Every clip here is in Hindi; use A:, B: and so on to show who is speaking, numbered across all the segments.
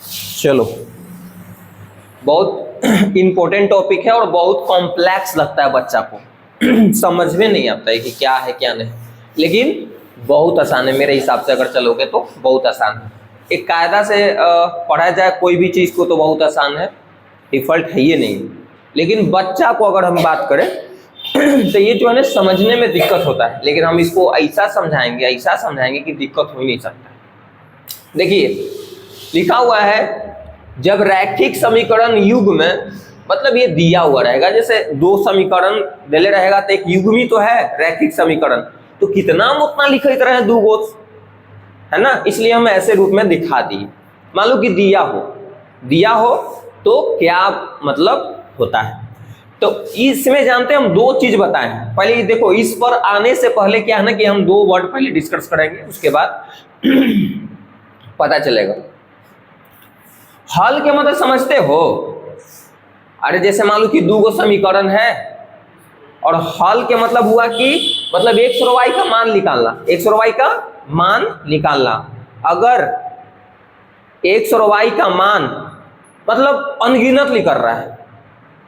A: चलो, बहुत इंपॉर्टेंट टॉपिक है और बहुत कॉम्प्लेक्स लगता है बच्चा को समझ में नहीं आता है कि क्या है क्या नहीं, लेकिन बहुत आसान है मेरे हिसाब से। अगर चलोगे तो बहुत आसान है, एक कायदा से पढ़ा जाए कोई भी चीज़ को तो बहुत आसान है, डिफॉल्ट है ये नहीं। लेकिन बच्चा को अगर हम बात करें तो ये जो है ना समझने में दिक्कत होता है, लेकिन हम इसको ऐसा समझाएंगे कि दिक्कत हो ही नहीं सकता। देखिए लिखा हुआ है, जब रैखिक समीकरण युग्म में, मतलब ये दिया हुआ रहेगा, जैसे दो समीकरण दिले रहेगा तो एक युग्मी तो है रैखिक समीकरण, तो कितना हम उतना लिखते रहे दो गो, है ना, इसलिए हम ऐसे रूप में दिखा दिए। मान लो कि दिया हो तो क्या मतलब होता है। तो इसमें जानते हैं हम दो चीज बताए हैं। पहले देखो, इस पर आने से पहले क्या है ना कि हम दो वर्ड पहले डिस्कस करेंगे, उसके बाद पता चलेगा। हल के मतलब समझते हो? अरे जैसे मान लो कि दो गो समीकरण है और हल के मतलब हुआ कि मतलब x और y का मान निकालना, x और y का मान निकालना। अगर x और y का मान मतलब अनगिनत लिख रहा है,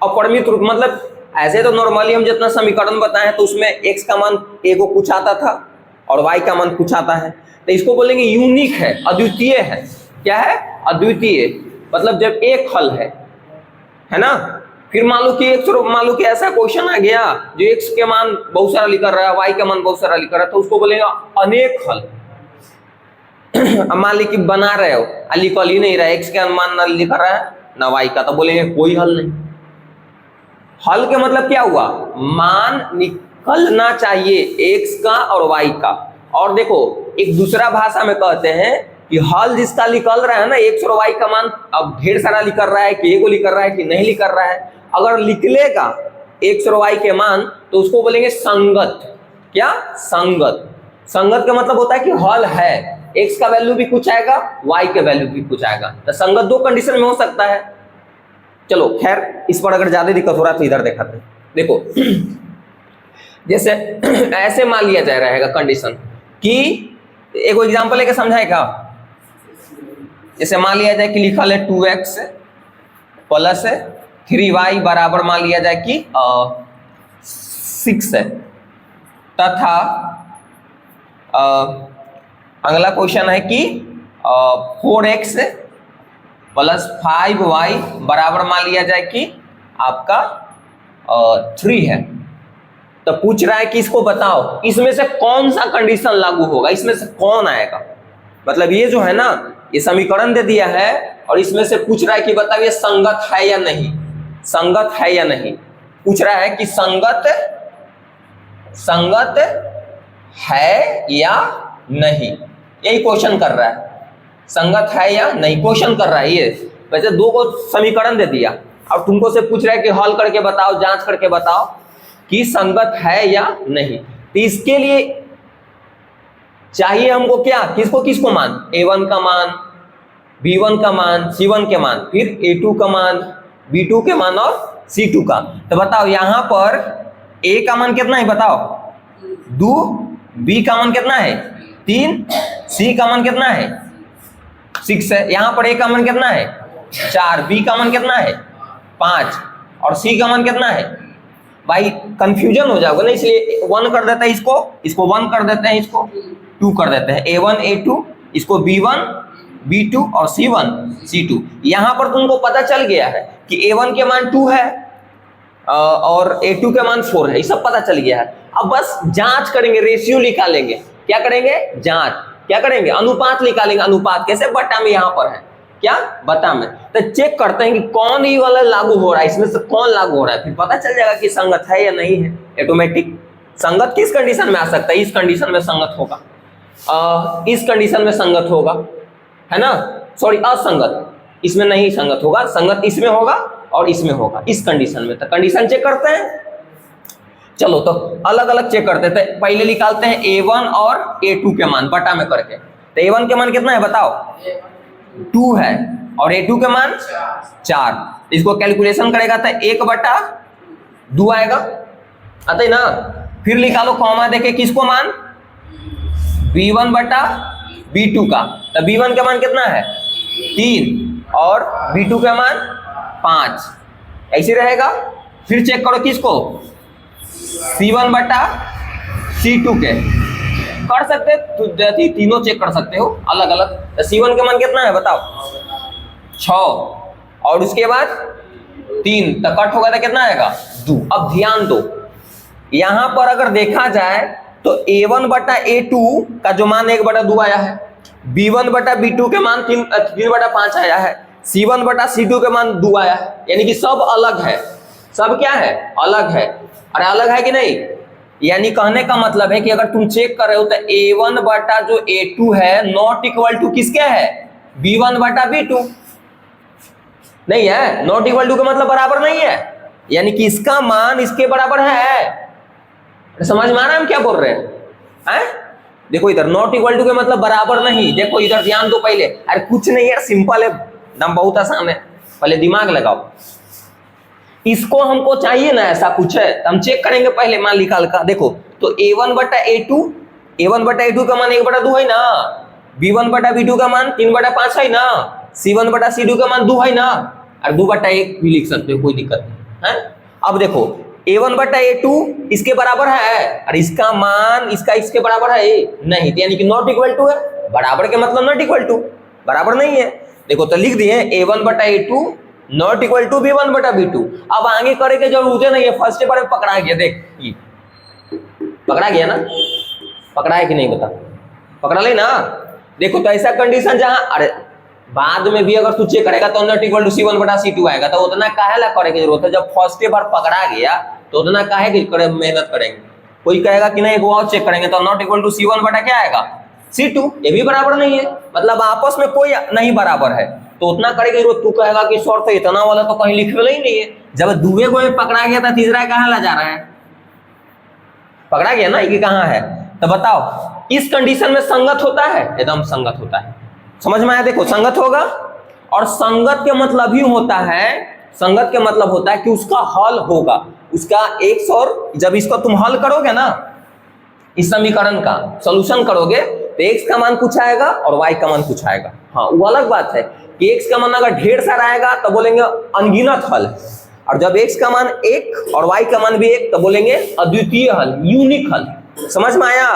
A: अपरिमित रूप, मतलब ऐसे तो नॉर्मली हम जितना समीकरण बताए तो उसमें x का मान एगो कुछ आता था और y का मान कुछ आता है, तो इसको बोलेंगे यूनिक है, अद्वितीय है। क्या है? अद्वितीय। मतलब जब एक हल है ना, फिर मान लो कि ऐसा क्वेश्चन आ गया जो x के मान बहुत सारा लिख रहा है, y का मान बहुत सारा लिख रहा है, तो उसको बोलेंगे अनेक हल। मान ली कि बना रहे हो, लिखल ही नहीं रहा, x का मान ना लिख रहा है ना y का, तो बोलेंगे कोई हल नहीं। हल के मतलब क्या हुआ? मान निकलना चाहिए x का और y का। और देखो एक दूसरा भाषा में कहते हैं कि हल जिसका निकल रहा है ना x और y का मान, अब ढेर सारा लिख रहा है कि एगो लिख रहा है कि नहीं लिख रहा है, अगर निकलेगा x और y के मान तो उसको बोलेंगे संगत। क्या? संगत। संगत का मतलब होता है कि हल है, x का वैल्यू भी कुछ आएगा, y का वैल्यू भी कुछ आएगा। तो संगत दो कंडीशन में हो सकता है। चलो खैर, इस पर अगर ज्यादा दिक्कत हो रहा है तो इधर दिखाते हैं। देखो जैसे ऐसे मान लिया जा रहेगा कंडीशन कि एक एग्जांपल लेके समझाएगा। जैसे मान लिया जाए कि लिखा है 2x प्लस 3y बराबर मान लिया जाए कि 6 है, तथा अगला क्वेश्चन है कि 4x प्लस 5y बराबर मान लिया जाए कि आपका 3 है। तो पूछ रहा है कि इसको बताओ इसमें से कौन सा कंडीशन लागू होगा, इसमें से कौन आएगा। मतलब ये जो है ना, ये समीकरण दे दिया है और इसमें से पूछ रहा है कि बताओ ये संगत है या नहीं, संगत है या नहीं। पूछ रहा है कि संगत है या नहीं, यही क्वेश्चन कर रहा है। संगत है या नहीं क्वेश्चन कर रहा है ये। वैसे दो को समीकरण दे दिया, अब तुमको से पूछ रहा है कि हल करके बताओ, जांच करके बताओ कि संगत है या नहीं। तो इसके लिए चाहिए हमको क्या, किसको मान, a1 का मान, b1 का मान, c1 के मान, फिर a2 का मान, b2 के मान और c2 का। तो बताओ यहां पर a का मान कितना है बताओ, 2, b का मान कितना है 3, c का मान कितना है 6 है, यहाँ पर a का मान कितना है 4, b का मान कितना है 5 और c का मान कितना है। भाई कंफ्यूजन हो जाओगे ना, इसलिए 1 कर देते हैं, इसको 1 कर देते हैं, इसको 2 कर देते हैं, a1 a2, इसको b1 b2 और c1 c2। यहाँ पर तुमको पता चल गया है कि a1 के मान 2 है और a2 के मान 4 है, ये सब पता चल गया है। अब बस जांच करेंगे, रेशियो निकालेंगे। क्या करेंगे? जांच। क्या करेंगे? अनुपात निकालेंगे। अनुपात कैसे? बटा में यहाँ पर है, क्या बता में, तो चेक करते हैं कि कौन ये वाला लागू हो रहा है, इसमें से कौन लागू हो रहा है, फिर पता चल जाएगा कि संगत है या नहीं है। ऑटोमेटिक संगत किस कंडीशन में आ सकता है, इस कंडीशन में संगत होगा, इस कंडीशन में संगत होगा, है ना, सॉरी असंगत इसमें नहीं संगत होगा, संगत इसमें होगा और इसमें होगा, इस कंडीशन में। तो कंडीशन चेक करते हैं। चलो तो अलग अलग चेक करते थे, पहले निकालते हैं a1 और a2 के मान बटा में करके। तो a1 के मान कितना है बताओ, 2 है और a2 के मान 4। इसको कैलकुलेशन करेगा तो 1/2 आएगा, आता है ना। फिर निकालो कॉमा देके किसको मान, b1/b2 का। तो b1 का मान कितना है 3 और B2 का मान 5, ऐसे रहेगा। फिर चेक करो किसको, C1 बटा C2 के, कर सकते तो तीनों चेक कर सकते हो अलग अलग। तो C1 का मान कितना है बताओ, 6 और उसके बाद 3, तो कट होगा तो कितना आएगा 2। अब ध्यान दो, यहां पर अगर देखा जाए तो A1 बटा A2 का जो मान 1 बटा 2 आया है, B1 बटा B2 के मान 3 बटा 5 आया है, C1 बटा C2 के मान 2 आया है, यानी कि सब अलग है। सब क्या है, अलग है। अरे अलग है कि नहीं, यानी कहने का मतलब है कि अगर तुम चेक कर रहे हो तो A1 बटा जो A2 है नॉट इक्वल टू किसके है, B1 बटा B2 नहीं है। नॉट इक्वल टू का मतलब बराबर नहीं है, यानी कि इसका मान इसके बराबर है। समझ में आ रहा है हम क्या बोल रहे हैं? देखो इधर नॉट इक्वल टू के मतलब बराबर नहीं, देखो इधर ध्यान दो पहले। अरे कुछ नहीं यार, सिंपल है, एकदम बहुत आसान है, पहले दिमाग लगाओ। इसको हमको चाहिए ना ऐसा कुछ है, तो हम चेक करेंगे पहले मान निकाल का। देखो तो A1 बटा A2 का मान 1 बटा 2 है ना, B1 बटा B2 का मान 3 बटा 5 है ना, C1 बटा C2 का मान 2 है ना, और 2 बटा 1 भी लिख सकते हो, कोई दिक्कत नहीं है। अब देखो A1 बटा A2 इसके बराबर है, और इसका मान इसके बराबर है नहीं, यानी कि नॉट इक्वल टू है। बराबर के मतलब नॉट इक्वल टू, बराबर नहीं है। देखो तो लिख दिए A1 बटा A2 not equal to B1 बटा B2। अब आगे करे के जरूरत नहीं है, फर्स्ट बार में पकड़ा गया। देख ये पकड़ा गया ना, पकड़ा है कि नहीं बता, पकड़ा ले ना। देखो तो ऐसा कंडीशन जहां, अरे बाद में भी अगर तू चेक करेगा तो नॉट इक्वल टू C1 बटा C2 आएगा, तो उतना काहे ला करे की जरूरत है। जब फर्स्ट बार पकड़ा गया तो उतना काहे की करे मेहनत करेंगे। कोई कहेगा कि नहीं एक और चेक करेंगे, तो नॉट इक्वल टू C1 बटा क्या आएगा C2, ये भी बराबर नहीं है, मतलब आपस में कोई नहीं बराबर है, तो उतना करेगा जरूरत। तू कहेगा कि सर तो इतना वाला तो कहीं लिखे ही नहीं है। जब दूसरे को पकड़ा गया था, तीसरा कहाँ ला जा रहा है, पकड़ा गया ना, ये कहाँ है। तो बताओ इस कंडीशन में संगत होता है, एकदम संगत होता है। समझ में आया? देखो संगत होगा, और संगत के मतलब ही होता है, संगत के मतलब होता है कि उसका हल होगा, उसका x, और जब इसको तुम हल करोगे ना, इस समीकरण का सॉल्यूशन करोगे तो x का मान कुछ आएगा और y का मान कुछ आएगा। हाँ वो अलग बात है कि x का मान अगर ढेर सारा आएगा तो बोलेंगे अनगिनत हल, और जब x का मान 1 और y का मान भी 1 तो बोलेंगे अद्वितीय हल, यूनिक हल। समझ में आया?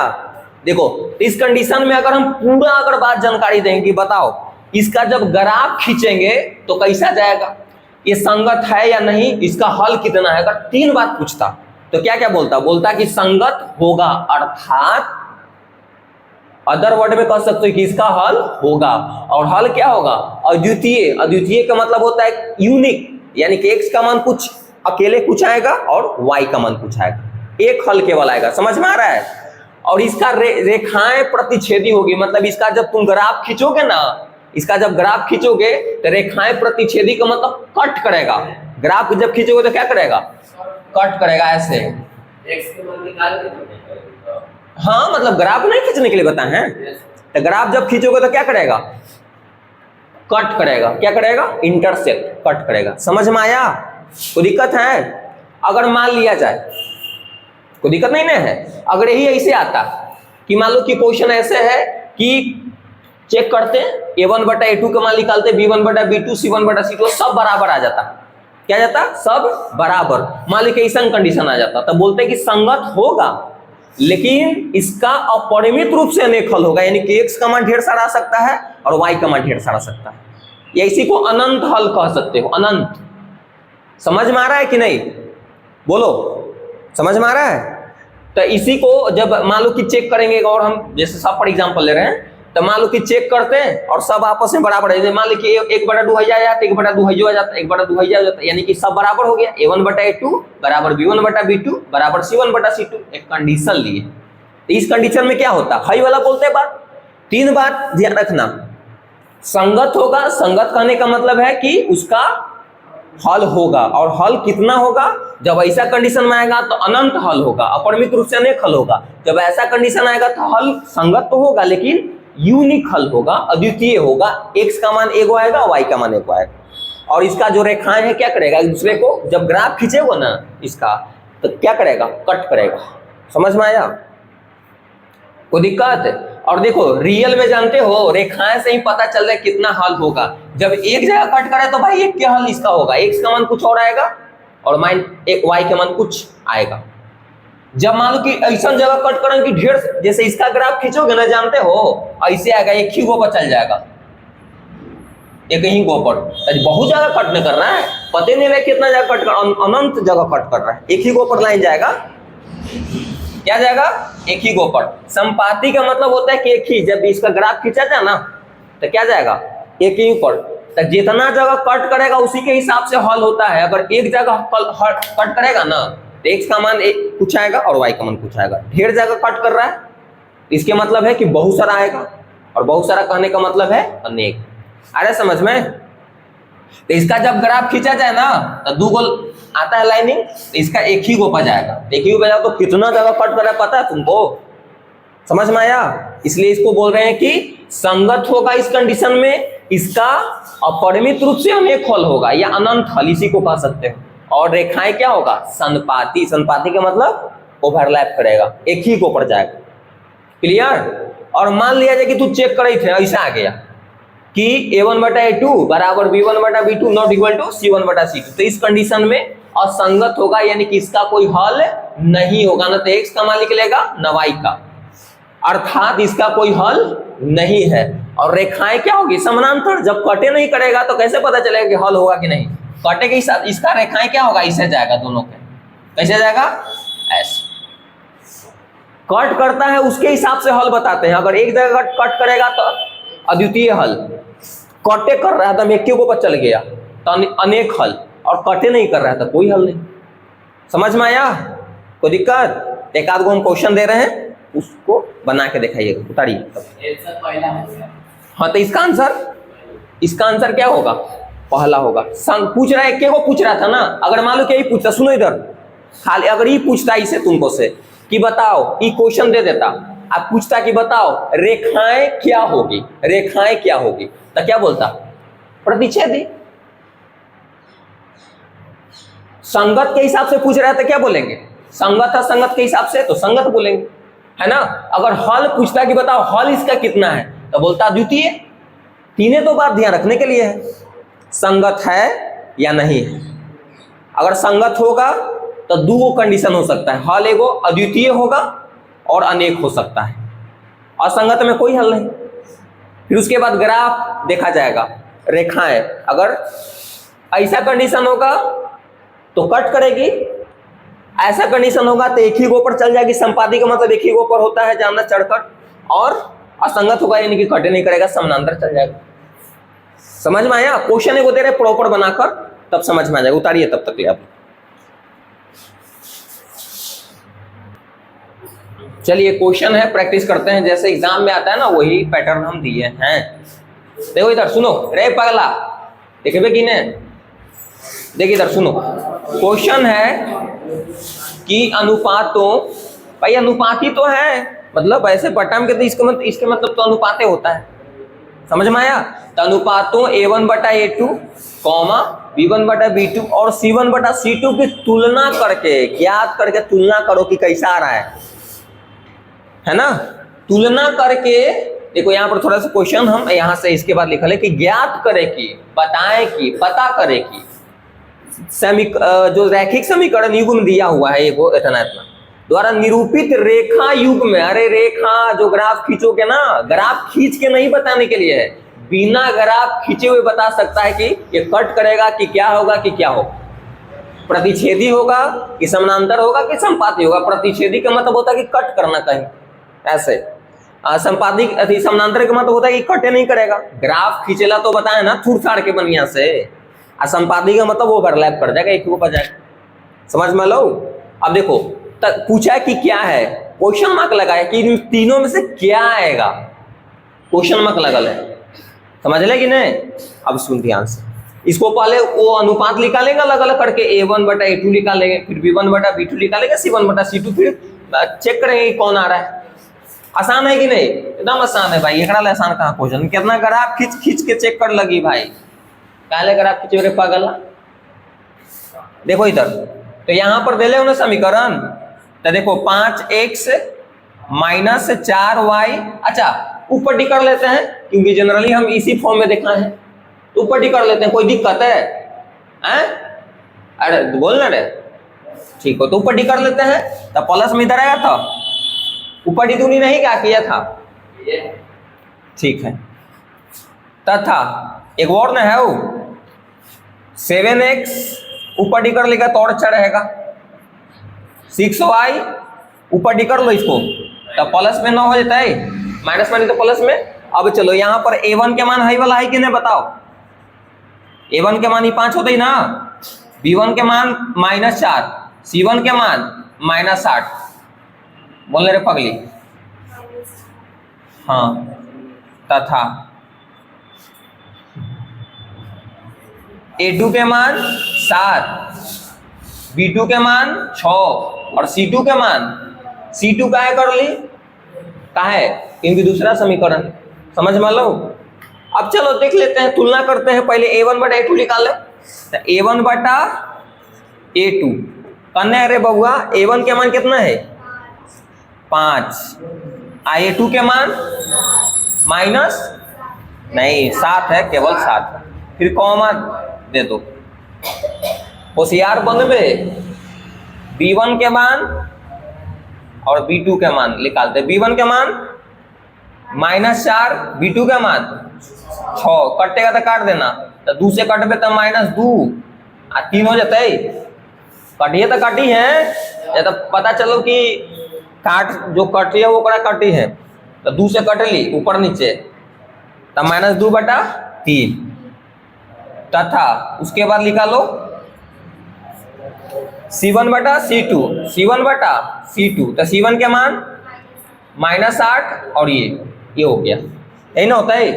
A: देखो इस कंडीशन में अगर हम पूरा अगर बात जानकारी देंगे कि बताओ इसका जब ग्राफ खींचेंगे तो कैसा जाएगा, ये संगत है या नहीं, इसका हल कितना है, अगर 3 बात पूछता तो क्या क्या बोलता कि संगत होगा, अर्थात अदर वर्ड में कह सकते हो कि इसका हल होगा। और हल क्या होगा, अद्वितीय। अद्वितीय का मतलब होता है यूनिक, यानी कि x का मान कुछ अकेले कुछ आएगा और y का मान कुछ आएगा, एक हल केवल आएगा। समझ में आ रहा है? और इसका रेखाएं प्रतिच्छेदी होगी, मतलब इसका जब तुम ग्राफ खींचोगे ना, इसका जब ग्राफ खींचोगे तो रेखाएं प्रतिच्छेदी का मतलब कट करेगा। ग्राफ जब खींचोगे तो क्या करेगा, कट करेगा ऐसे। हाँ मतलब ग्राफ नहीं खींचने के लिए बताए हैं, तो ग्राफ जब खींचोगे तो क्या करेगा, कट करेगा। क्या करेगा, इंटरसेक्ट, कट करेगा। समझ में आया? कोई दिक्कत है? अगर मान लिया जाए, कोई दिक्कत नहीं ना है, अगर यही ऐसे आता कि मान लो कि क्वेश्चन ऐसे है कि चेक करते हैं A1 बटा A2 का मान निकालते, B1 बटा B2, C1 बटा C2, सब बराबर आ जाता। क्या जाता, सब बराबर। मान लीजिए ऐसा कंडीशन आ जाता, तब बोलते कि संगत होगा, लेकिन इसका अपरिमित रूप से अनेक हल होगा, यानी कि x का मान ढेर सारा आ सकता है और y का मान ढेर सारा आ सकता है, या इसी को अनंत हल कह सकते हो, अनंत। समझ में आ रहा है कि नहीं, बोलो समझ में आ रहा है? तो इसी को जब मान लो कि चेक करेंगे, और हम जैसे सब पर एग्जांपल ले रहे हैं, तो मान लो कि चेक करते हैं और सब आपस में बराबर है। मान लो कि 1 बटा 2 आ जाता, 1 बटा 2 आ जाता, 1 बटा 2 आ जाता, यानी कि सब बराबर हो गया। A1 बटा A2 बराबर B1 बटा B2 बराबर C1 बटा C2, एक कंडीशन लिए। तो इस कंडीशन में क्या होता, हाई वाला बोलते हैं बात। 3 बात ध्यान रखना, संगत होगा, संगत कहने का मतलब है कि उसका हल होगा, और हल कितना होगा, जब ऐसा कंडीशन में आएगा तो अनंत हल होगा, अपरिमित रूप से अनेक हल होगा। जब ऐसा कंडीशन आएगा तो हल संगत तो होगा लेकिन यूनिक हल होगा, अद्वितीय होगा। x का मान 1 आएगा, y का मान 1 आएगा, और इसका जो रेखाएं है क्या करेगा, एक दूसरे को जब ग्राफ खींचेगा ना इसका, तो क्या करेगा, कट करेगा। समझ में आया? कोई दिक्कत है? और देखो रियल में जानते हो रेखाएं से ही पता चल रहा है कितना हल होगा। जब एक जगह कट करे तो भाई एक के हल इसका होगा, एक्स का मान कुछ और आएगा और वाई का मान कुछ आएगा। जब मान लो कि ऐसा जगह कट करें कि ढेर, जैसे इसका ग्राफ खींचोगे ना जानते हो ऐसे आएगा, एक ही गो पर चल जाएगा, एक ही गो पर। बहुत जगह कट नहीं कर रहा है, पता नहीं है कितना जगह कट कर, अनंत जगह कट कर रहा है, एक ही गो पर लाइन जाएगा। क्या जाएगा? एक ही गो पर। संपाती का मतलब होता है कि एक ही, जब इसका ग्राफ खींचा जाए ना तो क्या जाएगा? एक ही पर। तो जितना जगह कट करेगा उसी के हिसाब से हल होता है। अगर एक जगह कट करेगा ना तो एक्स का मान कुछ आएगा और वाई का मान कुछ आएगा। ढेर जगह कट कर रहा है इसके मतलब है कि बहुत सारा आएगा, और बहुत सारा कहने का मतलब है अनेक। आ रहा समझ में? तो इसका जब ग्राफ खींचा जाए ना तो दो गोल आता है लाइनिंग, तो इसका एक ही गोपा जाएगा। एक ही गोपा जाएगा तो कितना जगह कट कर रहा है पता है तुमको? समझ में आया? इसलिए इसको बोल रहे हैं कि संगत होगा इस कंडीशन में, इसका अपरिमित रूप से अनेक हल होगा या अनंत हल, इसी को कह सकते हैं। और रेखाएं क्या होगा? संपाती। संपाती का मतलब ओवरलैप करेगा, एक ही गोपर जाएगा। क्लियर? और मान लिया जाए कि तू चेक करे थे, ऐसा आ गया कि a1/a2 बराबर b1/b2 not equal to c1/c2, तो इस कंडीशन में असंगत होगा, यानी कि इसका कोई हल नहीं होगा। ना तो x का मान निकलेगा न y का, अर्थात इसका कोई हल नहीं है। और रेखाएं क्या होगी? समानांतर। जब कटे नहीं करेगा तो कैसे पता चलेगा कि हल होगा कि नहीं? कटे के साथ इसका रेखाएं क्या होगा? इससे जाएगा, दोनों के कैसे जाएगा? ऐसे कट करता है उसके हिसाब से हल बताते हैं। अगर एक जगह कट करेगा तो अद्वितीय हल, कटे कर रहा था एक के ऊपर चल गया तो अनेक हल, और कटे नहीं कर रहा था कोई हल नहीं। समझ में आया? कोई दिक्कत? एक आध गो हम क्वेश्चन दे रहे हैं, उसको बना के दिखाइएगा, उतारिए। हाँ तो इसका आंसर क्या होगा? पहला होगा। पूछ रहा है, एक को पूछ रहा था ना, अगर मान लो कि यही पूछता, सुनो इधर, खाली अगर ये पूछता इसे तुमको से कि बताओ, ये क्वेश्चन दे देता, आप पूछता कि बताओ रेखाएं क्या होगी, रेखाएं क्या होगी, तो क्या बोलता? प्रतिच्छेदी। संगत के हिसाब से पूछ रहा था, क्या बोलेंगे? संगत है, संगत के हिसाब से तो संगत बोलेंगे, है ना। अगर हल पूछता कि बताओ हल इसका कितना है, तो बोलता द्वितीय। तीनों तो बात ध्यान रखने के लिए है, संगत है या नहीं है। अगर संगत होगा तो दो कंडीशन हो सकता है, हल एगो अद्वितीय होगा और अनेक हो सकता है। असंगत में कोई हल नहीं। फिर उसके बाद ग्राफ देखा जाएगा, रेखाएं अगर ऐसा कंडीशन होगा तो कट करेगी, ऐसा कंडीशन होगा तो एक ही गो पर चल जाएगी। संपाती का मतलब एक ही गो पर होता है, जानना चढ़कर। और असंगत होगा यानी कि कटे नहीं करेगा, समानांतर चल जाएगा। समझ में आया? क्वेश्चन एगो दे रहे प्रॉपर बनाकर, तब समझ में आ जाएगा। उतारिए तब तक आप। चलिए क्वेश्चन है, प्रैक्टिस करते हैं, जैसे एग्जाम में आता है ना वही पैटर्न हम दिए हैं। देखो इधर सुनो, रे पगला देखे कि नहीं, देखिए इधर सुनो। क्वेश्चन है कि अनुपातों, भाई अनुपाती तो है, मतलब ऐसे पटाम के तो इसके मतलब तो अनुपाते होता है। समझ में आया? तो अनुपातों a1/a2, b1/b2 और c1/c2 की तुलना करके, ज्ञात करके तुलना करो कि कैसा आ रहा है ना। तुलना करके देखो, यहाँ पर थोड़ा सा क्वेश्चन हम यहाँ से इसके बाद लिखा है कि ज्ञात करे कि, बताएं कि, पता करे कि जो रैखिक समीकरण युग में दिया हुआ है एगो इतना द्वारा निरूपित रेखा युग में, अरे रेखा जो ग्राफ खींचोगे ना, ग्राफ खींच के नहीं बताने के लिए है, बिना ग्राफ खींचे हुए बता सकता है कि ये कट करेगा कि क्या होगा कि क्या होगा, प्रतिच्छेदी होगा कि समानांतर होगा कि संपाती होगा। प्रतिच्छेदी का मतलब होता है कि कट करना कहीं ऐसे, संपाती समानांतर का मतलब होता है कि कटे नहीं करेगा। ग्राफ खींचेला तो बताए ना थूर छाड़ के बढ़िया से, संपाती का मतलब वो ओवरलैप कर जाएगा, एक ऊपर जाएगा। समझ में लो? अब देखो पूछा कि क्या है, क्वेश्चन मार्क लगाया कि इन तीनों में से क्या आएगा, क्वेश्चन मार्क लगल है। समझ ले कि नहीं? अब सुन ध्यान से, इसको पहले वो अनुपात निकालेंगे अलग अलग करके, a1/a2 निकालेंगे, फिर b1/b2 निकालेंगे, c1/c2, फिर चेक करेंगे कौन आ रहा है। आसान है कि नहीं? एकदम आसान है भाई, एकरा ले आसान कहाँ क्वेश्चन। कितना ग्राफ खींच खींच के चेक कर लगी भाई, काले ग्राफ खींचे रे पागल। देखो इधर, तो यहाँ पर दे ले उन्हें समीकरण, तो देखो 5x -4y। अच्छा ऊपर डी कर लेते हैं क्योंकि जनरली हम इसी फॉर्म में देखना है, तो ऊपर डी कर लेते हैं, कोई दिक्कत है? अरे बोलना रे, ठीक हो तो ऊपर डी कर लेते हैं, तो प्लस में इधर आएगा, तो ऊपर डी दूनी नहीं क्या किया था, ठीक है। तथा एक और ना है वो 7x ऊपर डी कर लेगा तो और अच्छा रहेगा, 6y ऊपर डी कर लो इसको तो प्लस में 9 हो जाता है, माइनस में नहीं तो प्लस में। अब चलो यहाँ पर a1 के मान हाई वाला है कि नहीं बताओ, a1 के मान ही 5 होते ही ना, b1 के मान -4, c1 के मान -8, बोलने रे पगली, हाँ। तथा a2 के मान 7, b2 के मान 6 और c2 के मान, c2 काहे कर ली, काहे, क्योंकि दूसरा समीकरण, समझ में लो। अब चलो देख लेते हैं, तुलना करते हैं, पहले a1 बटा a2 निकाल ले, तो a1 बटा a2 करने, अरे बउआ a1 के मान कितना है 5, a2 के मान माइनस नहीं 7 है, केवल 7 है, फिर कॉमा दे दो, होशियार बनबे, b1 के मान और b2 के मान निकालते, b1 के मान -4, b2 के मान 6, कटेगा तो काट देना, तो 2 से कटबे तो -2 आ 3 हो जाता है, कटिए तो कटी है, या तो पता चलो कि काट जो कटी है वो कटी है, तो 2 से कट ली ऊपर नीचे, तो -2 बटा 3, तथा उसके बाद लिखा लो c1 बटा c2, c1 बटा c2, तो c1 के मान -8 और ये हो गया, यही ना होता है।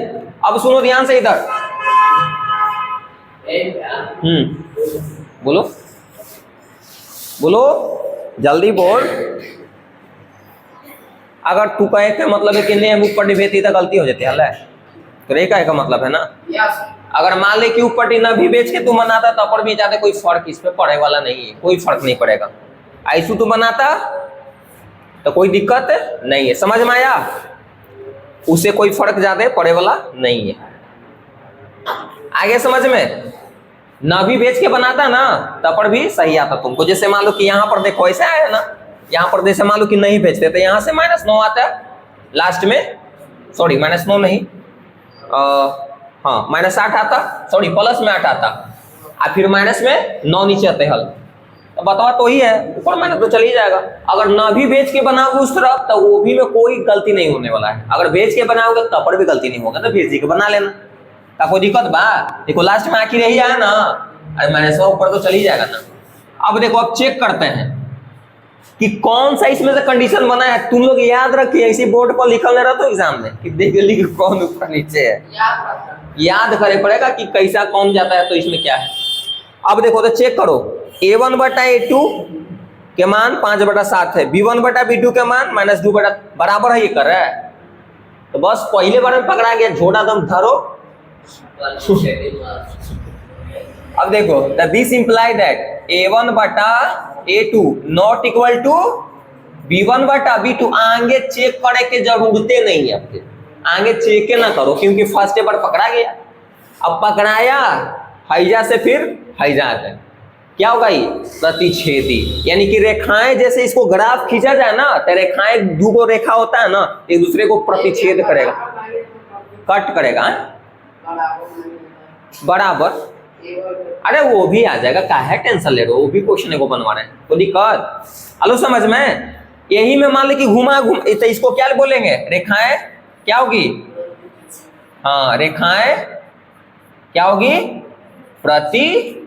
A: अब सुनो ध्यान से इधर, बोलो बोलो जल्दी बोल, अगर तू कहे के मतलब है कि नहीं हम ऊपर भेजती तो गलती हो जाती है, तो ये कहे का मतलब है ना, अगर मान ले कि ऊपर टी ना भी बेच के तू बनाता तो ऊपर भी जाते, कोई फर्क इसमें पड़े वाला नहीं है, कोई फर्क नहीं पड़ेगा, ऐसू तू बनाता तो कोई दिक्कत नहीं है, समझ में आया, उसे कोई फर्क ज्यादा पड़े वाला नहीं है, आगे समझ में। ना भी बेच के बनाता ना तब पर भी सही आता तुमको, जैसे मान लो कि यहाँ पर देखो ऐसा है ना, यहाँ पर जैसे मान लो कि नहीं बेचते तो यहाँ से -9 आता है लास्ट में, सॉरी -9 नहीं, हाँ -8 आता, सॉरी प्लस में 8 आता, और फिर माइनस में 9 नीचे आते हल, तो बताओ तो ही है, ऊपर माइनस तो चल ही जाएगा। अगर ना भी बेच के बनाओगे उस तरफ तो वो भी में कोई गलती नहीं होने वाला है, अगर बेच के बनाओगे तब पर भी गलती नहीं होगा, तो बेच के बना लेना, का कोई दिक्कत बा, देखो लास्ट में आखिर यही आया ना, माइनस ऊपर तो चल ही जाएगा ना। अब देखो अब चेक करते हैं कि कौन सा इसमें से कंडीशन बना है, तुम लोग याद रखिए, इसी बोर्ड पर लिखल नहीं रहता एग्जाम में कि देख लिख कौन ऊपर नीचे है, याद करे पड़ेगा कि कैसा कौन जाता है, तो इसमें क्या है। अब देखो तो चेक करो, a1 बटा a2 के मान 5 बटा 7 है, b1 बटा b2 के मान -2 बटा, बराबर है, ये कर रहा है, तो बस पहले बार में पकड़ा गया, झोटा दम धरो। अब देखो दिस इंप्लाई दैट a1 बटा a2 not equal to b1 बटा b2, आगे चेक करे के जरूरत नहीं है, आपके आगे चेक ना करो क्योंकि फर्स्ट बार पकड़ा गया, अब पकड़ाया हैजा से फिर हैजा आ जाए, क्या होगा ये प्रतिच्छेदी, यानी कि रेखाएं जैसे इसको ग्राफ खींचा जाए ना, तो रेखाएं दो रेखा होता है ना, एक दूसरे को प्रतिच्छेद करेगा, कट करेगा बराबर, अरे वो भी आ जाएगा, काहे टेंशन ले रहे हो, वो भी क्वेश्चन को बनवा रहे हैं, तो दिक्कत हेलो समझ में। यही में मान ली कि घुमा घुम, तो इसको क्या बोलेंगे, रेखाएं क्या होगी, हाँ रेखाएं क्या होगी, प्रतिच्छेदी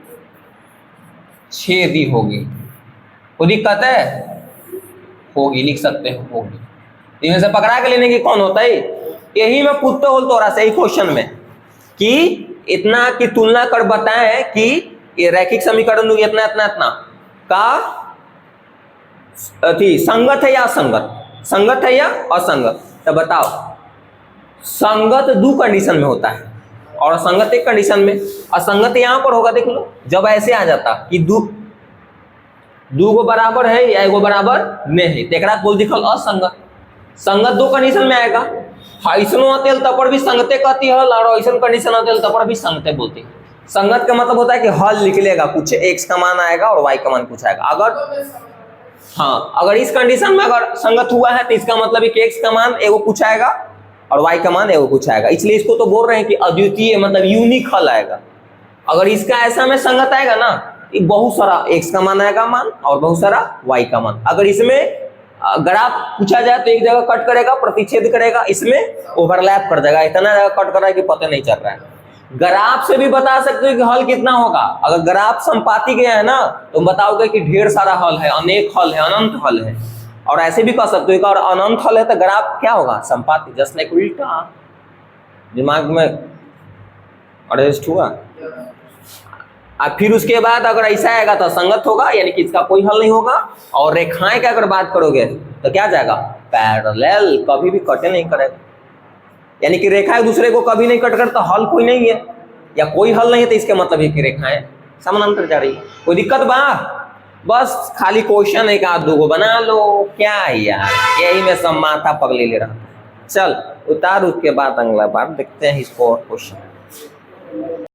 A: होगी, कोई दिक्कत है, होगी, लिख सकते हो होगी, इनमें से पकड़ा के लेने की कौन होता है, यही में पूछते हो थोड़ा सा क्वेश्चन में कि इतना की तुलना कर बताएं कि ये रैखिक समीकरण इतना इतना इतना का थी संगत है या असंगत, संगत है या असंगत, तो बताओ। संगत दो कंडीशन में होता है और असंगत एक कंडीशन में, असंगत यहां पर होगा, देख लो जब ऐसे आ जाता कि दो गो बराबर है या एगो बराबर नहीं है, तेकरा बोल दिखल असंगत, संगत दो कंडीशन में आएगा, ऐसनो आतेल तब पर भी संगते कहती हल और ऐसन कंडीशन आतेल तब पर भी संगते बोलती है। संगत का मतलब होता है कि हल निकलेगा, कुछ एक्स का मान आएगा और वाई का मान कुछ आएगा। अगर इस कंडीशन में अगर संगत हुआ है तो इसका मतलब है कि एक्स का मान एगो कुछ आएगा और वाई का मान एगो कुछ आएगा, इसलिए इसको तो बोल रहे हैं कि अद्वितीय मतलब यूनिक हल आएगा। अगर इसका ऐसा में संगत आएगा ना, बहुत सारा एक्स का मान आएगा मान और बहुत सारा वाई का मान। अगर इसमें ग्राफ पूछा जाए तो एक जगह कट करेगा, प्रतिच्छेद करेगा, इसमें ओवरलैप कर देगा, इतना जगह कट कर रहा है कि पता नहीं चल रहा है। ग्राफ से भी बता सकते हो कि हल कितना होगा। अगर ग्राफ संपाती गया है ना तो बताओगे कि ढेर सारा हल है, अनेक हल है, अनंत हल है। और ऐसे भी कह सकते हो कि और अनंत हल है तो ग्राफ क्या होगा, संपाती, जस्ट लाइक उल्टा। दिमाग में अरेस्ट हुआ। अब फिर उसके बाद अगर ऐसा आएगा तो संगत होगा, यानी कि इसका कोई हल नहीं होगा। और रेखाएं की अगर बात करोगे तो क्या जाएगा, पैरेलल, कभी भी कटे नहीं करेगा। यानी कि रेखा एक दूसरे को कभी नहीं कट करता, हल कोई नहीं है या कोई हल नहीं है, तो इसके मतलब है कि रेखाएं समानांतर जा रही है। कोई दिक्कत बा? बस खाली क्वेश्चन एक आध दो बना लो, क्या है यार, यही में सब माथा पगले ले रहा। चल उतार, उसके बाद अगला बार देखते हैं इसको और क्वेश्चन।